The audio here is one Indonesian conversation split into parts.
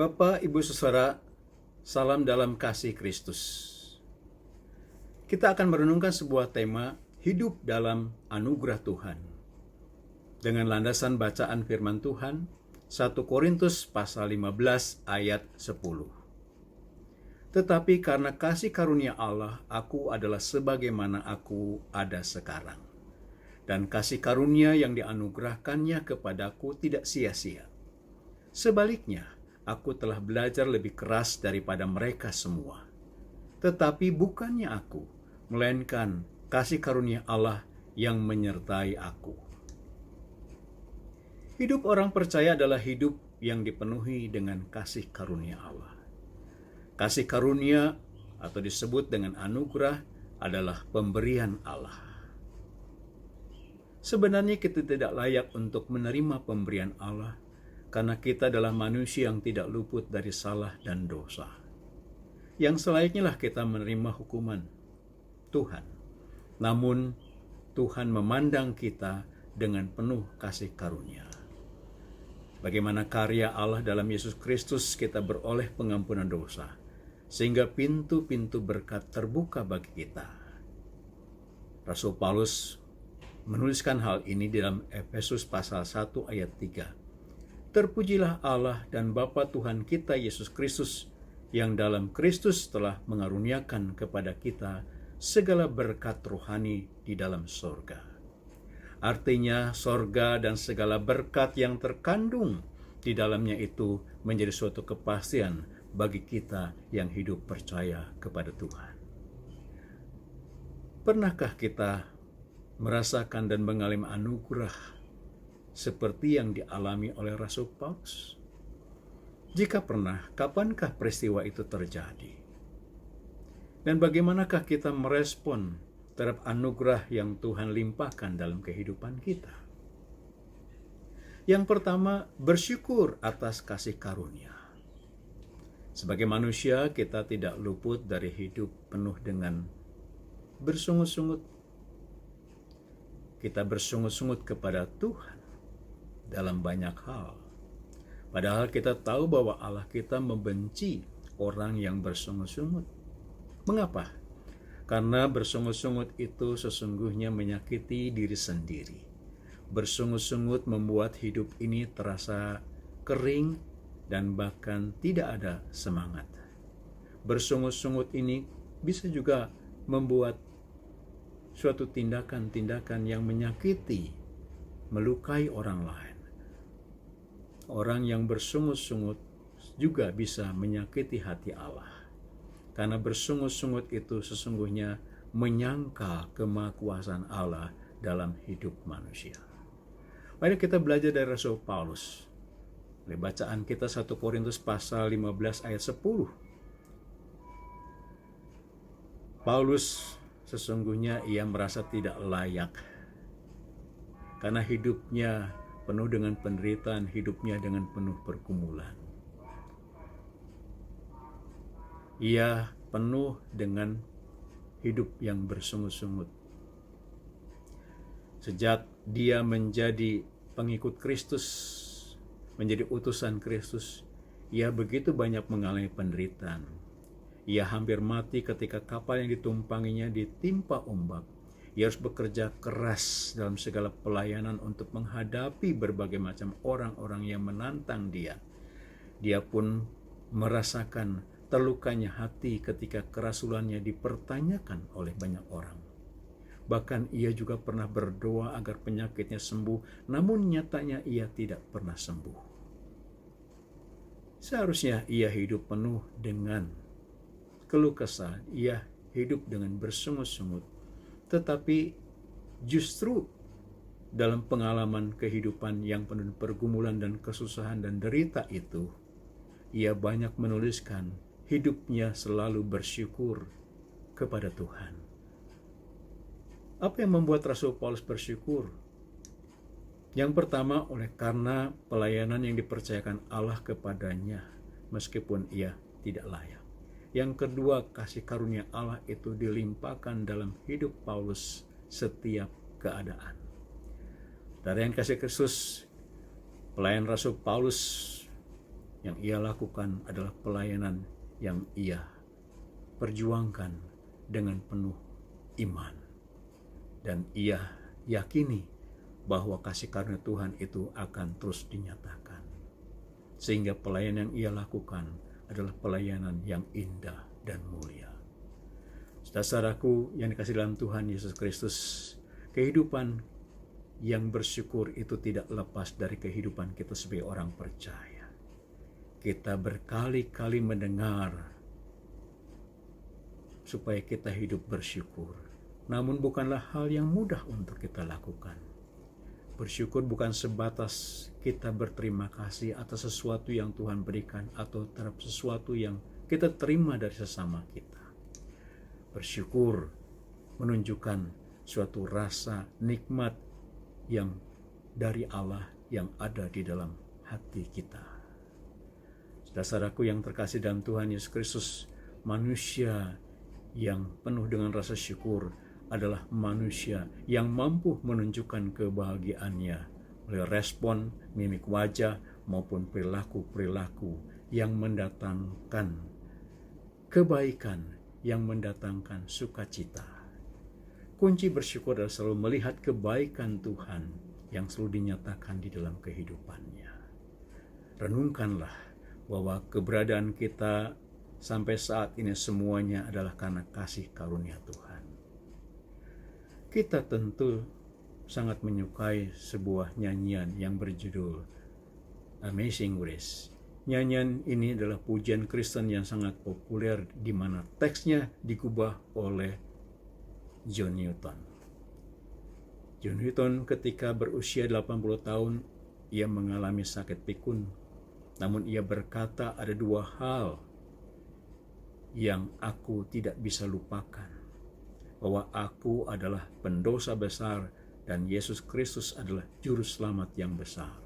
Bapak, Ibu, Saudara, salam dalam kasih Kristus. Kita akan merenungkan sebuah tema, hidup dalam anugerah Tuhan. Dengan landasan bacaan firman Tuhan, 1 Korintus pasal 15 ayat 10. Tetapi karena kasih karunia Allah, aku adalah sebagaimana aku ada sekarang. Dan kasih karunia yang dianugerahkannya kepadaku tidak sia-sia. Sebaliknya, aku telah belajar lebih keras daripada mereka semua. Tetapi bukannya aku, melainkan kasih karunia Allah yang menyertai aku. Hidup orang percaya adalah hidup yang dipenuhi dengan kasih karunia Allah. Kasih karunia atau disebut dengan anugerah adalah pemberian Allah. Sebenarnya kita tidak layak untuk menerima pemberian Allah, karena kita adalah manusia yang tidak luput dari salah dan dosa. Yang selayaknya lah kita menerima hukuman Tuhan. Namun Tuhan memandang kita dengan penuh kasih karunia. Bagaimana karya Allah dalam Yesus Kristus kita beroleh pengampunan dosa, sehingga pintu-pintu berkat terbuka bagi kita. Rasul Paulus menuliskan hal ini dalam Efesus pasal 1 ayat 3. Terpujilah Allah dan Bapa Tuhan kita Yesus Kristus, yang dalam Kristus telah mengaruniakan kepada kita segala berkat rohani di dalam sorga. Artinya sorga dan segala berkat yang terkandung di dalamnya itu menjadi suatu kepastian bagi kita yang hidup percaya kepada Tuhan. Pernahkah kita merasakan dan mengalami anugerah seperti yang dialami oleh Rasul Paulus? Jika pernah, kapankah peristiwa itu terjadi? Dan bagaimanakah kita merespon terhadap anugerah yang Tuhan limpahkan dalam kehidupan kita? Yang pertama, bersyukur atas kasih karunia. Sebagai manusia, kita tidak luput dari hidup penuh dengan bersungut-sungut. Kita bersungut-sungut kepada Tuhan dalam banyak hal. Padahal kita tahu bahwa Allah kita membenci orang yang bersungut-sungut. Mengapa? Karena bersungut-sungut itu sesungguhnya menyakiti diri sendiri. Bersungut-sungut membuat hidup ini terasa kering dan bahkan tidak ada semangat. Bersungut-sungut ini bisa juga membuat suatu tindakan-tindakan yang menyakiti, melukai orang lain. Orang yang bersungut-sungut juga bisa menyakiti hati Allah. Karena bersungut-sungut itu sesungguhnya menyangkal kemahakuasaan Allah dalam hidup manusia. Mari kita belajar dari Rasul Paulus. Dari bacaan kita 1 Korintus pasal 15 ayat 10. Paulus sesungguhnya ia merasa tidak layak karena hidupnya penuh dengan penderitaan, hidupnya dengan penuh pergumulan. Ia penuh dengan hidup yang bersungut-sungut. Sejak dia menjadi pengikut Kristus, menjadi utusan Kristus, ia begitu banyak mengalami penderitaan. Ia hampir mati ketika kapal yang ditumpanginya ditimpa ombak. Ia harus bekerja keras dalam segala pelayanan untuk menghadapi berbagai macam orang-orang yang menantang dia. Dia pun merasakan terlukanya hati ketika kerasulannya dipertanyakan oleh banyak orang. Bahkan ia juga pernah berdoa agar penyakitnya sembuh, namun nyatanya ia tidak pernah sembuh. Seharusnya ia hidup penuh dengan keluh kesah, ia hidup dengan bersungut-sungut. Tetapi justru dalam pengalaman kehidupan yang penuh pergumulan dan kesusahan dan derita itu, ia banyak menuliskan hidupnya selalu bersyukur kepada Tuhan. Apa yang membuat Rasul Paulus bersyukur? Yang pertama, oleh karena pelayanan yang dipercayakan Allah kepadanya, meskipun ia tidak layak. Yang kedua, kasih karunia Allah itu dilimpahkan dalam hidup Paulus setiap keadaan. Dari yang kasih Kristus, pelayan Rasul Paulus yang ia lakukan adalah pelayanan yang ia perjuangkan dengan penuh iman. Dan ia yakini bahwa kasih karunia Tuhan itu akan terus dinyatakan. Sehingga pelayanan yang ia lakukan adalah pelayanan yang indah dan mulia. Saudaraku yang dikasihi dalam Tuhan Yesus Kristus, kehidupan yang bersyukur itu tidak lepas dari kehidupan kita sebagai orang percaya. Kita berkali-kali mendengar supaya kita hidup bersyukur. Namun bukanlah hal yang mudah untuk kita lakukan. Bersyukur bukan sebatas kita berterima kasih atas sesuatu yang Tuhan berikan atau terhadap sesuatu yang kita terima dari sesama kita. Bersyukur menunjukkan suatu rasa nikmat yang dari Allah yang ada di dalam hati kita. Saudaraku yang terkasih dalam Tuhan Yesus Kristus, manusia yang penuh dengan rasa syukur adalah manusia yang mampu menunjukkan kebahagiaannya oleh respon, mimik wajah maupun perilaku-perilaku yang mendatangkan kebaikan, yang mendatangkan sukacita. Kunci bersyukur adalah selalu melihat kebaikan Tuhan yang selalu dinyatakan di dalam kehidupannya. Renungkanlah bahwa keberadaan kita sampai saat ini semuanya adalah karena kasih karunia Tuhan. Kita tentu sangat menyukai sebuah nyanyian yang berjudul Amazing Grace. Nyanyian ini adalah pujian Kristen yang sangat populer di mana teksnya digubah oleh John Newton. John Newton ketika berusia 80 tahun, ia mengalami sakit pikun. Namun ia berkata ada dua hal yang aku tidak bisa lupakan. Bahwa aku adalah pendosa besar dan Yesus Kristus adalah juru selamat yang besar.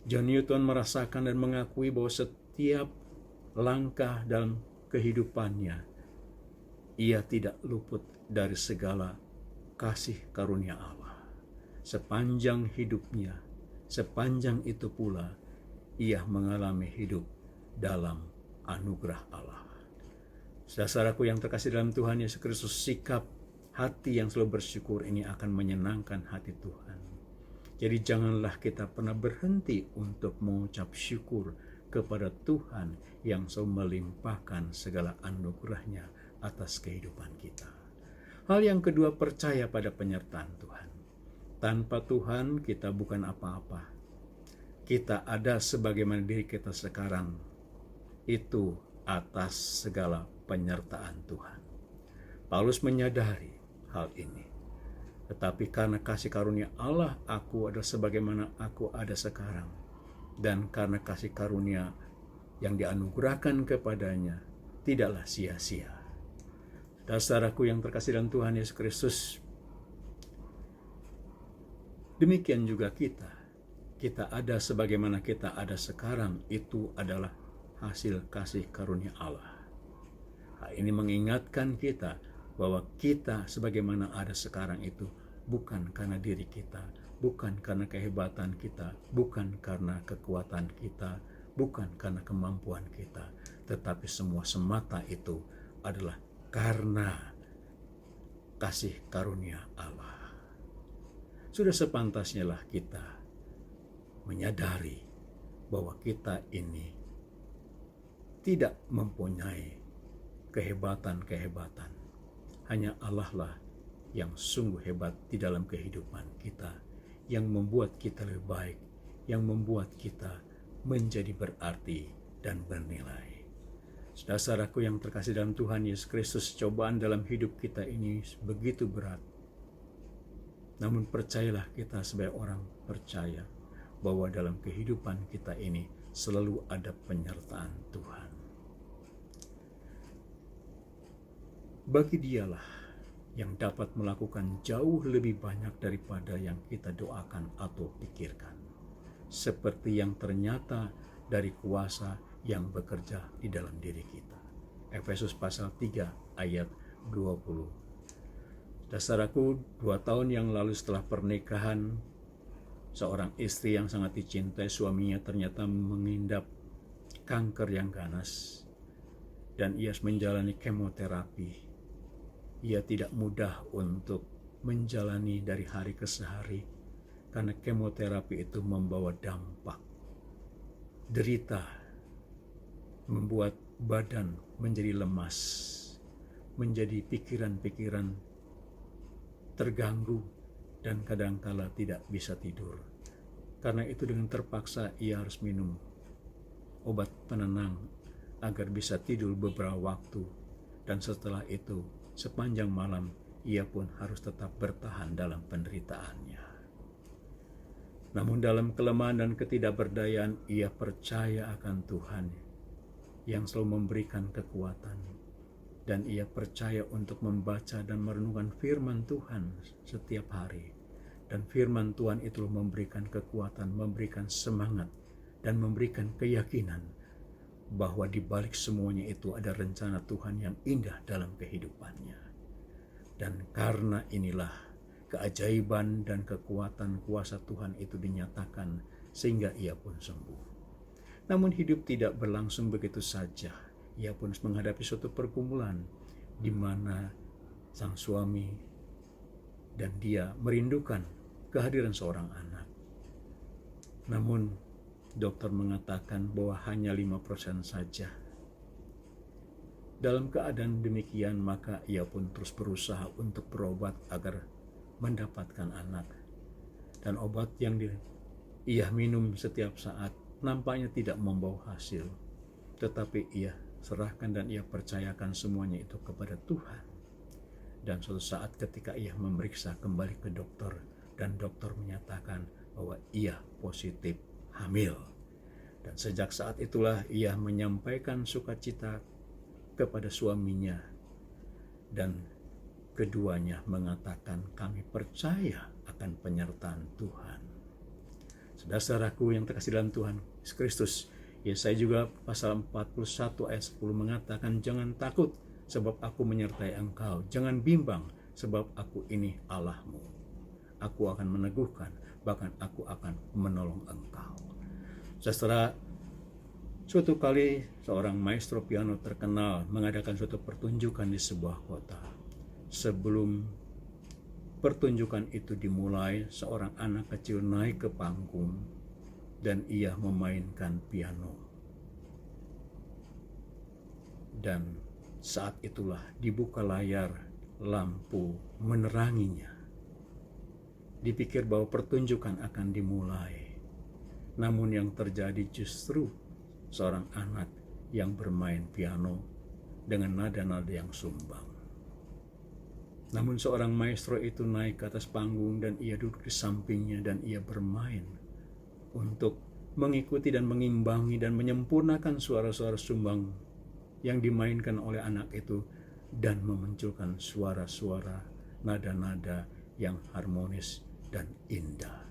John Newton merasakan dan mengakui bahwa setiap langkah dalam kehidupannya, ia tidak luput dari segala kasih karunia Allah. Sepanjang hidupnya, sepanjang itu pula, ia mengalami hidup dalam anugerah Allah. Saudaraku yang terkasih dalam Tuhan Yesus Kristus, sikap hati yang selalu bersyukur ini akan menyenangkan hati Tuhan. Jadi janganlah kita pernah berhenti untuk mengucap syukur kepada Tuhan yang selalu melimpahkan segala anugerahnya atas kehidupan kita. Hal yang kedua, percaya pada penyertaan Tuhan. Tanpa Tuhan kita bukan apa-apa. Kita ada sebagaimana diri kita sekarang, itu atas segala penyertaan Tuhan. Paulus menyadari hal ini. Tetapi karena kasih karunia Allah, aku adalah sebagaimana aku ada sekarang. Dan karena kasih karunia yang dianugerahkan kepadanya, tidaklah sia-sia. Saudaraku yang terkasih dalam Tuhan Yesus Kristus, demikian juga kita. Kita ada sebagaimana kita ada sekarang, itu adalah hasil kasih karunia Allah. Hal ini mengingatkan kita bahwa kita sebagaimana ada sekarang itu bukan karena diri kita, bukan karena kehebatan kita, bukan karena kekuatan kita, bukan karena kemampuan kita, tetapi semua semata itu adalah karena kasih karunia Allah. Sudah sepantasnya lah kita menyadari bahwa kita ini tidak mempunyai kehebatan-kehebatan. Hanya Allah lah yang sungguh hebat di dalam kehidupan kita, yang membuat kita lebih baik, yang membuat kita menjadi berarti dan bernilai. Saudaraku yang terkasih dalam Tuhan Yesus Kristus, cobaan dalam hidup kita ini begitu berat. Namun percayalah kita sebagai orang percaya bahwa dalam kehidupan kita ini selalu ada penyertaan Tuhan. Bagi Dialah yang dapat melakukan jauh lebih banyak daripada yang kita doakan atau pikirkan, seperti yang ternyata dari kuasa yang bekerja di dalam diri kita. Efesus pasal 3 ayat 20. Saudaraku, 2 tahun yang lalu setelah pernikahan, Seorang istri yang sangat dicintai suaminya ternyata mengidap kanker yang ganas dan ia menjalani kemoterapi. Ia tidak mudah untuk menjalani dari hari ke hari karena kemoterapi itu membawa dampak derita, membuat badan menjadi lemas, menjadi pikiran-pikiran terganggu, dan kadangkala tidak bisa tidur. Karena itu dengan terpaksa ia harus minum obat penenang agar bisa tidur beberapa waktu, dan setelah itu sepanjang malam ia pun harus tetap bertahan dalam penderitaannya. Namun dalam kelemahan dan ketidakberdayaan ia percaya akan Tuhan yang selalu memberikan kekuatan, dan ia percaya untuk membaca dan merenungkan firman Tuhan setiap hari. Dan firman Tuhan itu memberikan kekuatan, memberikan semangat, dan memberikan keyakinan bahwa di balik semuanya itu ada rencana Tuhan yang indah dalam kehidupannya. Dan karena inilah keajaiban dan kekuatan kuasa Tuhan itu dinyatakan sehingga ia pun sembuh. Namun hidup tidak berlangsung begitu saja. Ia pun menghadapi suatu pergumulan di mana sang suami dan dia merindukan kehadiran seorang anak. Namun dokter mengatakan bahwa hanya 5% saja. Dalam keadaan demikian maka ia pun terus berusaha untuk berobat agar mendapatkan anak. Dan obat yang ia minum setiap saat nampaknya tidak membawa hasil. Tetapi ia serahkan dan ia percayakan semuanya itu kepada Tuhan. Dan suatu saat ketika ia memeriksa kembali ke dokter, dan dokter menyatakan bahwa ia positif hamil. Dan sejak saat itulah ia menyampaikan sukacita kepada suaminya, dan keduanya mengatakan kami percaya akan penyertaan Tuhan. Saudara-saudaraku yang terkasih dalam Tuhan Yesus Kristus, Yesaya juga pasal 41 ayat 10 mengatakan, jangan takut sebab aku menyertai engkau, jangan bimbang sebab aku ini Allahmu. Aku akan meneguhkan, bahkan aku akan menolong engkau. Saudara, suatu kali seorang maestro piano terkenal mengadakan suatu pertunjukan di sebuah kota. Sebelum pertunjukan itu dimulai, seorang anak kecil naik ke panggung dan ia memainkan piano. Dan saat itulah dibuka layar, lampu meneranginya. Dipikir bahwa pertunjukan akan dimulai. Namun yang terjadi justru seorang anak yang bermain piano dengan nada-nada yang sumbang. Namun seorang maestro itu naik ke atas panggung dan ia duduk di sampingnya dan ia bermain untuk mengikuti dan mengimbangi dan menyempurnakan suara-suara sumbang yang dimainkan oleh anak itu dan memunculkan suara-suara nada-nada yang harmonis dan indah,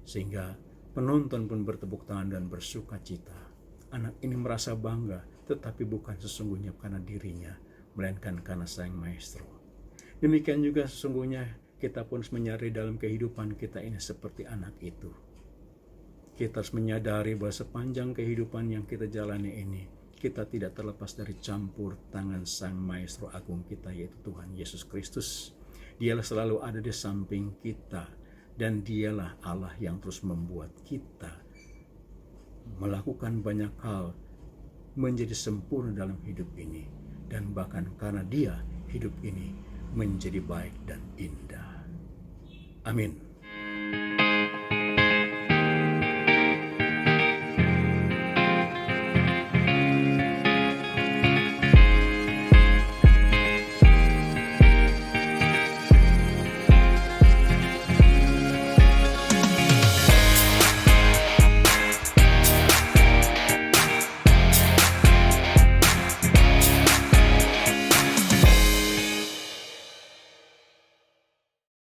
sehingga penonton pun bertepuk tangan dan bersuka cita. Anak ini merasa bangga, tetapi bukan sesungguhnya karena dirinya, melainkan karena sang maestro. Demikian juga sesungguhnya kita pun harus menyadari dalam kehidupan kita ini seperti anak itu. Kita harus menyadari bahwa sepanjang kehidupan yang kita jalani ini, kita tidak terlepas dari campur tangan sang maestro agung kita, yaitu Tuhan Yesus Kristus. Dialah selalu ada di samping kita. Dan dialah Allah yang terus membuat kita melakukan banyak hal menjadi sempurna dalam hidup ini. Dan bahkan karena dia, hidup ini menjadi baik dan indah. Amin.